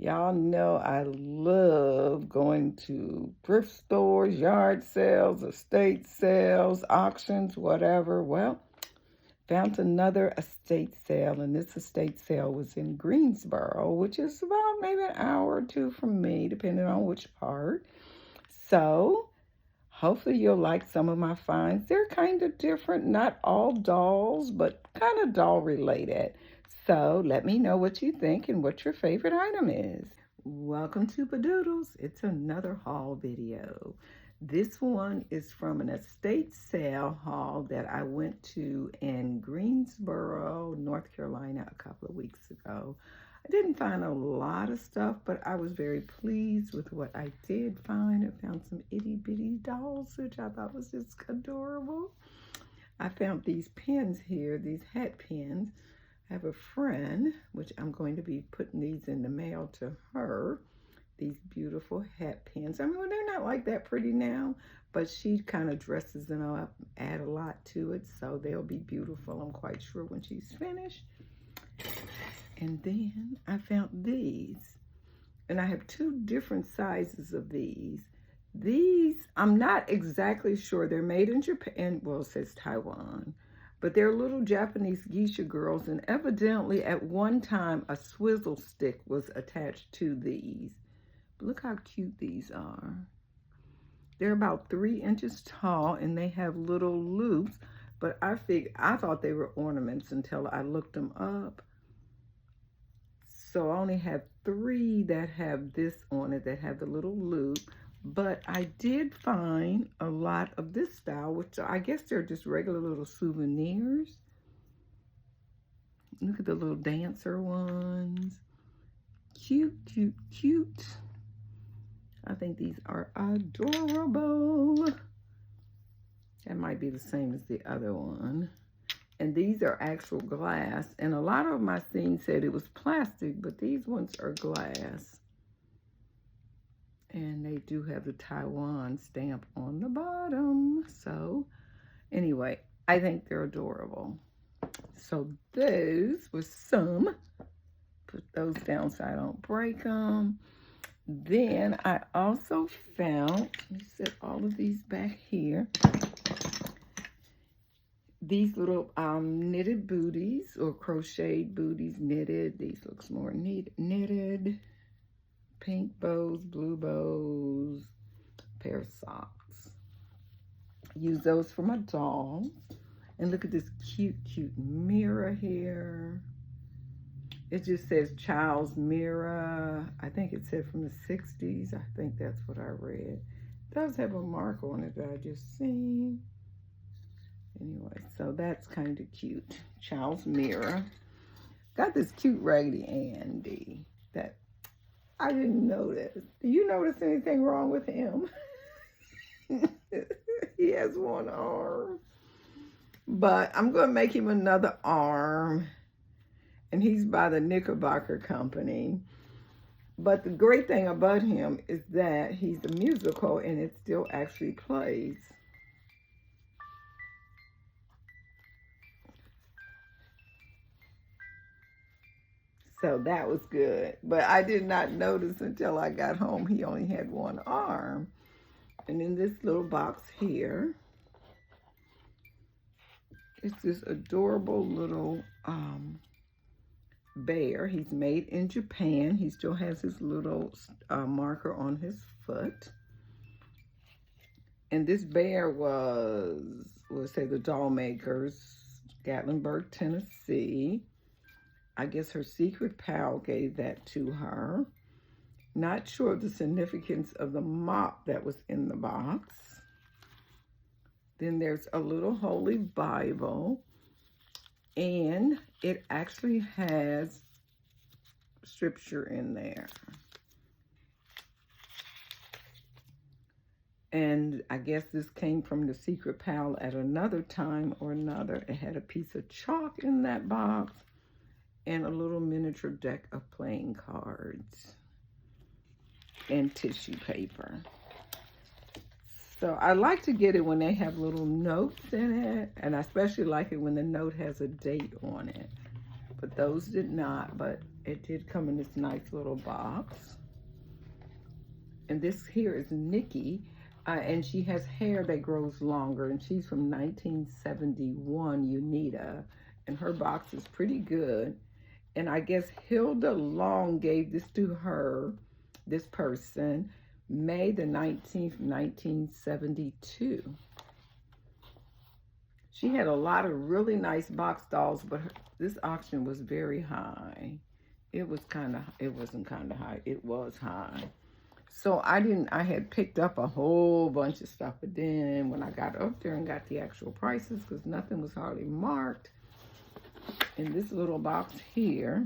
Y'all know I love going to thrift stores, yard sales, estate sales, auctions, whatever. Well, found another estate sale, and this estate sale was in Greensboro, which is about maybe an hour or two from me, depending on which part. So, hopefully, you'll like some of my finds. They're kind of different, not all dolls, but kind of doll related. So, let me know what you think and what your favorite item is. Welcome to Padoodles. It's another haul video. This one is from an estate sale haul that I went to in Greensboro, North Carolina a couple of weeks ago. I didn't find a lot of stuff, but I was very pleased with what I did find. I found some itty bitty dolls, which I thought was just adorable. I found these pins here, these hat pins. I have a friend, which I'm going to be putting these in the mail to her. These beautiful hat pins. I mean, well, they're not like that pretty now, but she kind of dresses them up, add a lot to it, so they'll be beautiful, I'm quite sure, when she's finished. And then I found these, and I have two different sizes of these. These, I'm not exactly sure. They're made in Japan. Well, it says Taiwan. But they're little Japanese geisha girls, and evidently at one time a swizzle stick was attached to these. But look how cute these are. They're about 3 inches tall, and they have little loops, but I thought they were ornaments until I looked them up. So I only have 3 that have this on it, that have the little loop. But I did find a lot of this style, which I guess they're just regular little souvenirs. Look at the little dancer ones. Cute, cute, cute. I think these are adorable. That might be the same as the other one. And these are actual glass. And a lot of them I seen said it was plastic, but these ones are glass. And they do have the Taiwan stamp on the bottom. So anyway, I think they're adorable. So those were some. Put those down so I don't break them. Then I also found, let me set all of these back here. These little knitted booties, or crocheted booties, knitted. These looks more knitted. Pink bows, blue bows, pair of socks. Use those for my dolls. And look at this cute, cute mirror here. It just says Child's Mirror. I think it said from the 60s. I think that's what I read. It does have a mark on it that I just seen. Anyway, so that's kind of cute. Child's Mirror. Got this cute Raggedy Andy that I didn't notice. Do you notice anything wrong with him? He has one arm. But I'm going to make him another arm. And he's by the Knickerbocker Company. But the great thing about him is that he's a musical and it still actually plays. So that was good. But I did not notice until I got home he only had one arm. And in this little box here, it's this adorable little bear. He's made in Japan. He still has his little marker on his foot. And this bear was, let's say, the doll makers, Gatlinburg, Tennessee. I guess her secret pal gave that to her. Not sure of the significance of the mop that was in the box. Then there's a little Holy Bible. And it actually has scripture in there. And I guess this came from the secret pal at another time or another. It had a piece of chalk in that box. And a little miniature deck of playing cards and tissue paper. So I like to get it when they have little notes in it, and I especially like it when the note has a date on it. But those did not, but It did come in this nice little box. And this here is Nikki. And she has hair that grows longer. And she's from 1971, Unita. And her box is pretty good. And I guess Hilda Long gave this to her, this person, May the 19th, 1972. She had a lot of really nice box dolls, but this auction was very high. It wasn't kind of high, it was high. So I had picked up a whole bunch of stuff, but then when I got up there and got the actual prices, because nothing was hardly marked, in this little box here,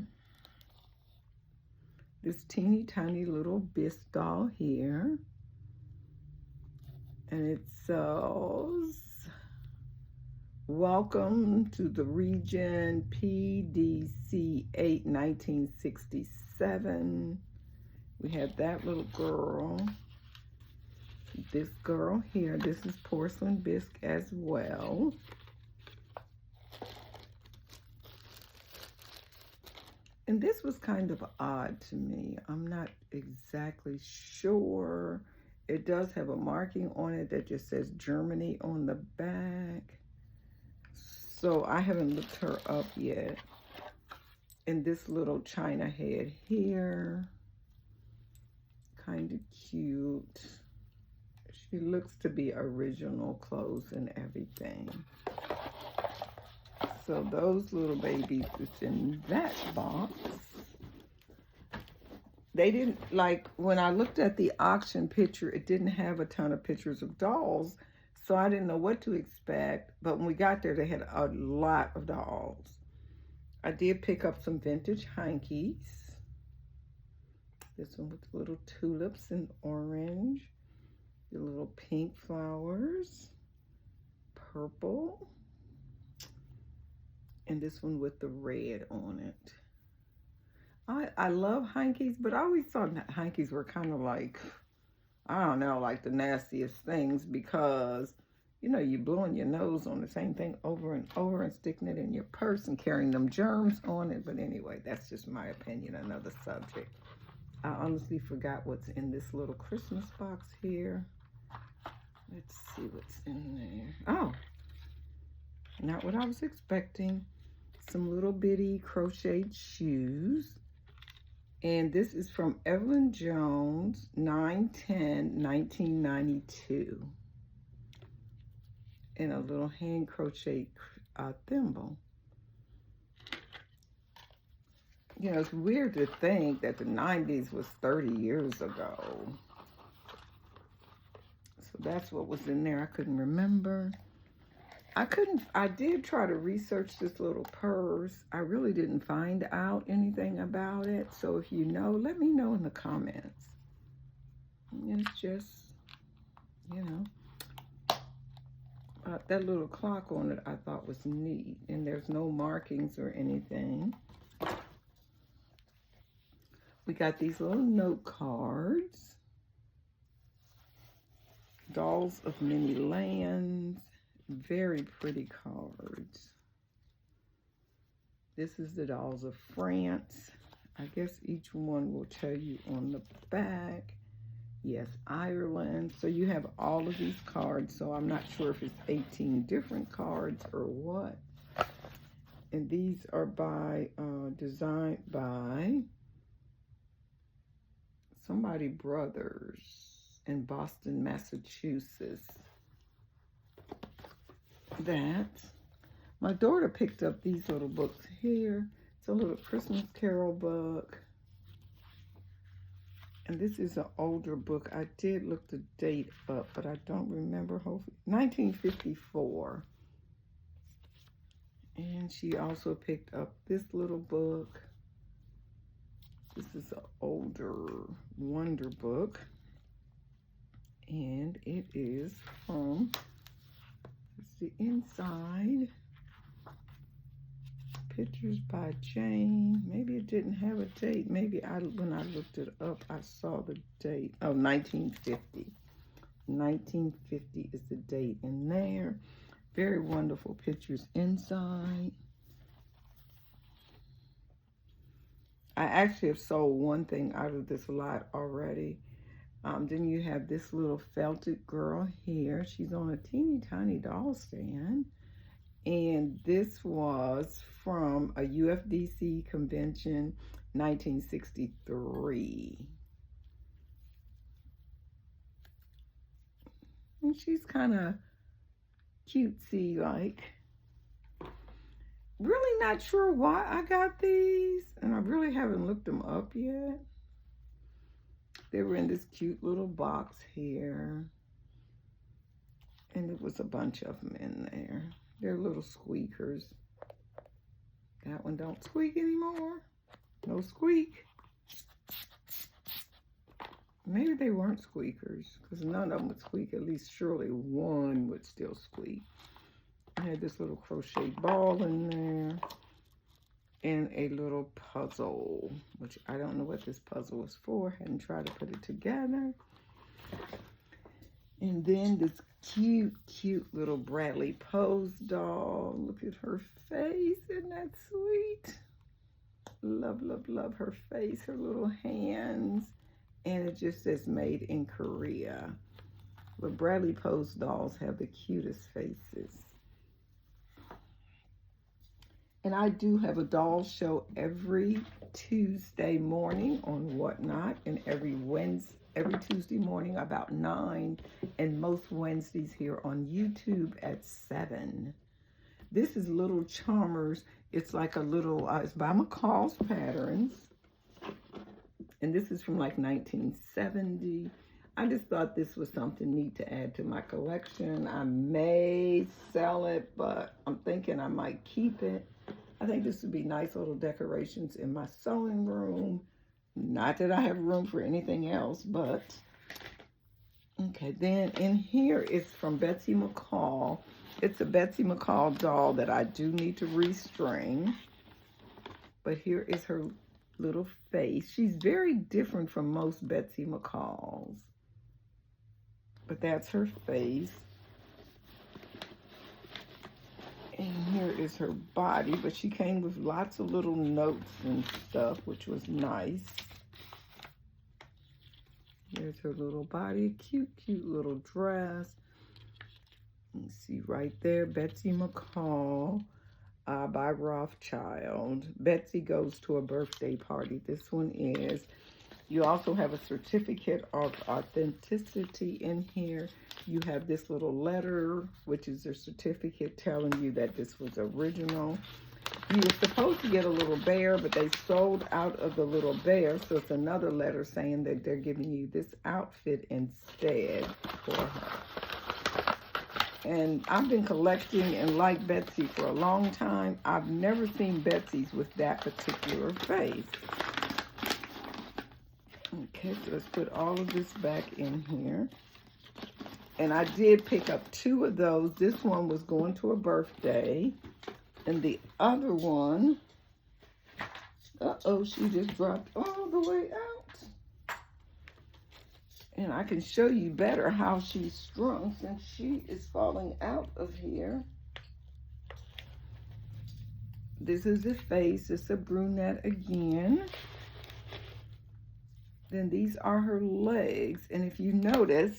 this teeny tiny little Bisque doll here, and it says, welcome to the region PDC 8 1967. We have that little girl. This girl here, this is Porcelain Bisque as well. And this was kind of odd to me. I'm not exactly sure. It does have a marking on it that just says Germany on the back. So I haven't looked her up yet. And this little China head here. Kind of cute. She looks to be original clothes and everything. So those little babies is in that box. They didn't, like, when I looked at the auction picture, it didn't have a ton of pictures of dolls, so I didn't know what to expect. But when we got there, they had a lot of dolls. I did pick up some vintage hankies. This one with little tulips and orange, the little pink flowers, purple, and this one with the red on it. I love hankies, but I always thought that hankies were kind of like, I don't know, like the nastiest things, because, you know, you're blowing your nose on the same thing over and over and sticking it in your purse and carrying them germs on it. But anyway, that's just my opinion, another subject. I honestly forgot what's in this little Christmas box here. Let's see what's in there. Oh, not what I was expecting. Some little bitty crocheted shoes. And this is from Evelyn Jones, 9/10/1992. And a little hand crochet thimble. You know, it's weird to think that the 90s was 30 years ago. So that's what was in there. I couldn't remember. I did try to research this little purse. I really didn't find out anything about it. So if you know, let me know in the comments. It's just, you know, that little clock on it I thought was neat. And there's no markings or anything. We got these little note cards. Dolls of Many Lands. Very pretty cards. This is the Dolls of France. I guess each one will tell you on the back. Yes, Ireland. So you have all of these cards. So I'm not sure if it's 18 different cards or what. And these are designed by somebody Brothers in Boston, Massachusetts. That. My daughter picked up these little books here. It's a little Christmas Carol book. And this is an older book. I did look the date up, but I don't remember. Hopefully, 1954. And she also picked up this little book. This is an older Wonder book. And it is from, it's the inside. Pictures by Jane. Maybe it didn't have a date. Maybe when I looked it up, I saw the date. Oh, 1950. 1950 is the date in there. Very wonderful pictures inside. I actually have sold one thing out of this lot already. Then you have this little felted girl here. She's on a teeny tiny doll stand. And this was from a UFDC convention, 1963. And she's kind of cutesy like. Really not sure why I got these, and I really haven't looked them up yet. They were in this cute little box here, and there was a bunch of them in there. They're little squeakers. That one don't squeak anymore. No squeak. Maybe they weren't squeakers, because none of them would squeak. At least surely one would still squeak. I had this little crochet ball in there and a little puzzle, which I don't know what this puzzle was for. Hadn't tried to put it together. And then this cute little Bradley Pose doll. Look at her face. Isn't that sweet? Love, love, love her face, her little hands. And it just says made in Korea. But Bradley Pose dolls have the cutest faces. And I do have a doll show every Tuesday morning on Whatnot, and every Tuesday morning about 9, and most Wednesdays here on YouTube at 7. This is Little Charmers. It's like a little, it's by McCall's Patterns. And this is from like 1970. I just thought this was something neat to add to my collection. I may sell it, but I'm thinking I might keep it. I think this would be nice little decorations in my sewing room. Not that I have room for anything else, but okay. Then in here is from Betsy McCall. It's a Betsy McCall doll that I do need to restring. But here is her little face. She's very different from most Betsy McCalls. But that's her face. And here is her body, but she came with lots of little notes and stuff, which was nice. Here's her little body, cute little dress. You can see right there, Betsy McCall by Rothschild. Betsy goes to a birthday party. This one is. You also have a certificate of authenticity in here. You have this little letter, which is a certificate telling you that this was original. You were supposed to get a little bear, but they sold out of the little bear, so it's another letter saying that they're giving you this outfit instead for her. And I've been collecting and like Betsy for a long time. I've never seen Betsy's with that particular face. Okay, so let's put all of this back in here. And I did pick up 2 of those. This one was going to a birthday. And the other one, she just dropped all the way out. And I can show you better how she's strung since she is falling out of here. This is the face. It's a brunette again. Then these are her legs. And if you notice,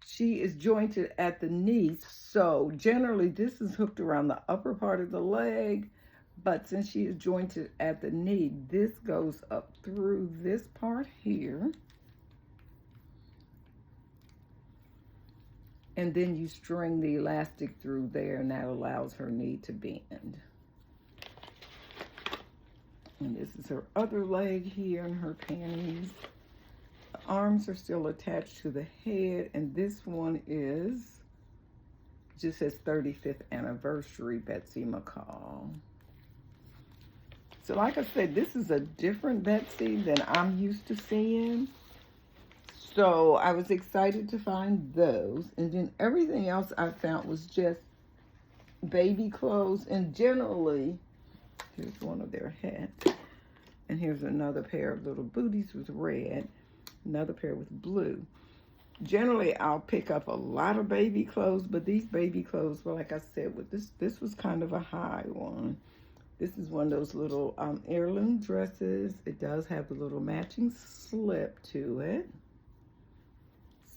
she is jointed at the knee. So generally this is hooked around the upper part of the leg. But since she is jointed at the knee, this goes up through this part here. And then you string the elastic through there, and that allows her knee to bend. And this is her other leg here in her panties. The arms are still attached to the head, and this one just says 35th anniversary Betsy McCall. So like I said, this is a different Betsy than I'm used to seeing. So I was excited to find those. And then everything else I found was just baby clothes. And generally, here's one of their hats. And here's another pair of little booties with red. Another pair with blue. Generally, I'll pick up a lot of baby clothes. But these baby clothes, well, like I said, with this was kind of a high one. This is one of those little heirloom dresses. It does have the little matching slip to it.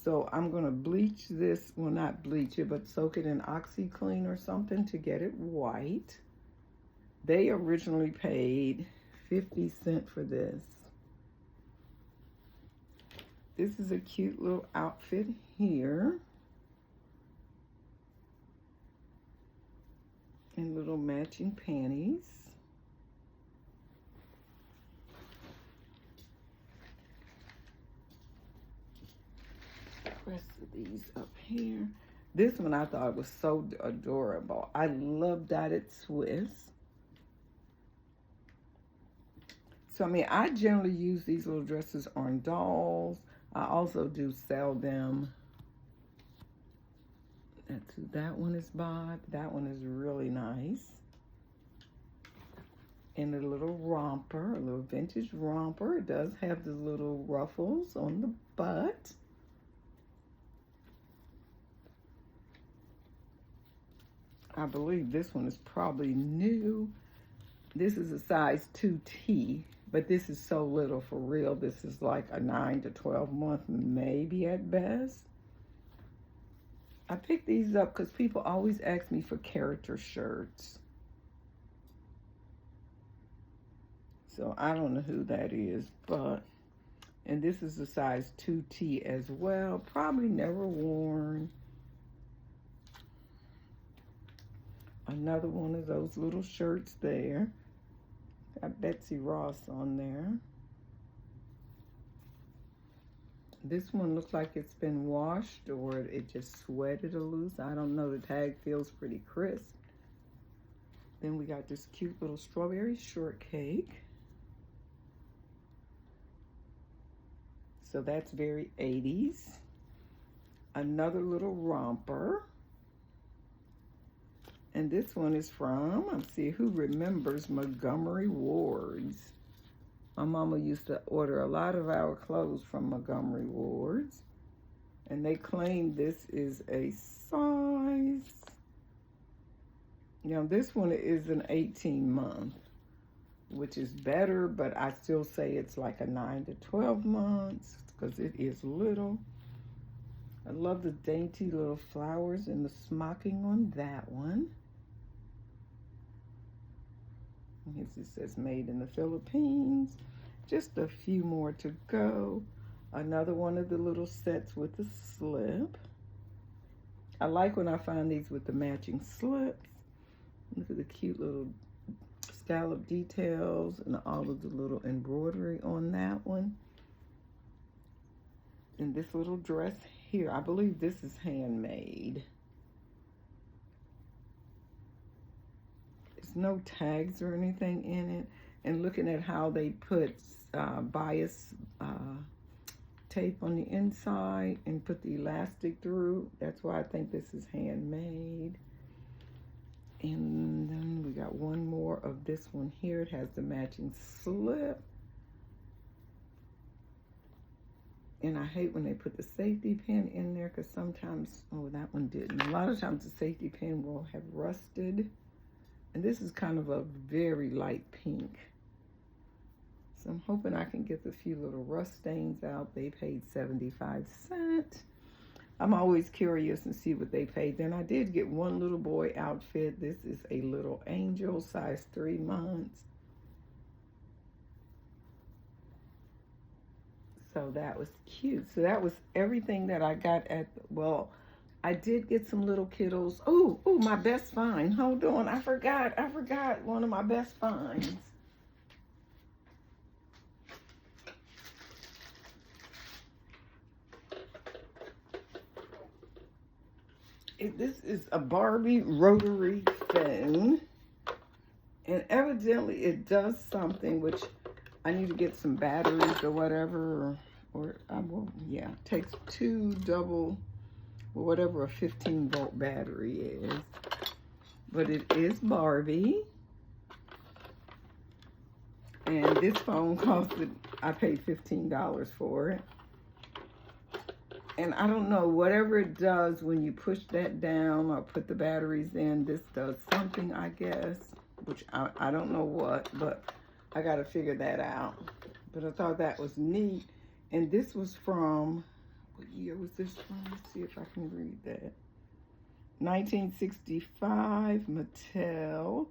So I'm going to bleach this, well, not bleach it, but soak it in OxiClean or something to get it white. They originally paid 50 cents for this. This is a cute little outfit here. And little matching panties. Rest of these up here. This one I thought was so adorable. I love dotted Swiss. So, I mean, I generally use these little dresses on dolls. I also do sell them. That's who that one is by. That one is really nice. And a little romper, a little vintage romper. It does have the little ruffles on the butt. I believe this one is probably new. This is a size 2T, but this is so little for real. This is like a 9 to 12 month, maybe at best. I picked these up because people always ask me for character shirts. So I don't know who that is, but, and this is a size 2T as well. Probably never worn. Another one of those little shirts there. Got Betsy Ross on there. This one looks like it's been washed or it just sweated or loose. I don't know. The tag feels pretty crisp. Then we got this cute little strawberry shortcake. So that's very 80s. Another little romper. And this one is from, let's see, who remembers Montgomery Ward's? My mama used to order a lot of our clothes from Montgomery Ward's. And they claim this is a size, this one is an 18 month, which is better, but I still say it's like a 9 to 12 months because it is little. I love the dainty little flowers and the smocking on that one. It says made in the Philippines. Just a few more to go. Another one of the little sets with the slip. I like when I find these with the matching slips. Look at the cute little scallop details and all of the little embroidery on that one. And this little dress here, I believe this is handmade. No tags or anything in it, and looking at how they put bias tape on the inside and put the elastic through, that's why I think this is handmade. And then we got one more of this one here. It has the matching slip, and I hate when they put the safety pin in there because sometimes, oh, that one didn't. A lot of times the safety pin will have rusted. And this is kind of a very light pink. So I'm hoping I can get the few little rust stains out. They paid 75 cents. I'm always curious and see what they paid. Then I did get one little boy outfit. This is a little angel, size 3 months. So that was cute. So that was everything that I got at, well, I did get some little kiddos. Oh, my best find. Hold on, I forgot one of my best finds. This is a Barbie rotary phone. And evidently it does something, which I need to get some batteries or whatever. Or I will, yeah, it takes 2 double, or whatever a 15-volt battery is. But it is Barbie. And this phone costed, I paid $15 for it. And I don't know, whatever it does when you push that down or put the batteries in, this does something, I guess. which I don't know what, but I got to figure that out. But I thought that was neat. And this was from, what year was this from? Let's see if I can read that. 1965, Mattel.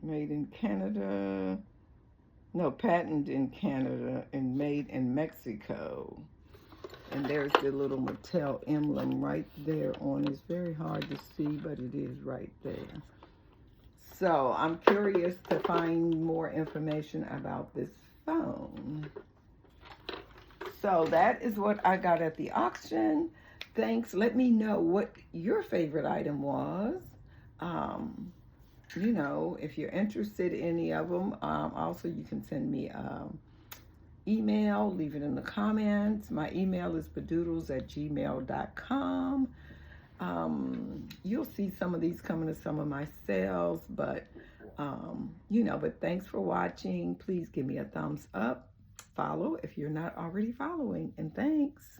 Made in Canada. No, patented in Canada and made in Mexico. And there's the little Mattel emblem right there on it. It's very hard to see, but it is right there. So I'm curious to find more information about this phone. So that is what I got at the auction. Thanks. Let me know what your favorite item was. You know, if you're interested in any of them, also you can send me email, leave it in the comments. My email is badoodles@gmail.com. You'll see some of these coming to some of my sales, but you know, but thanks for watching. Please give me a thumbs up, follow if you're not already following, and thanks.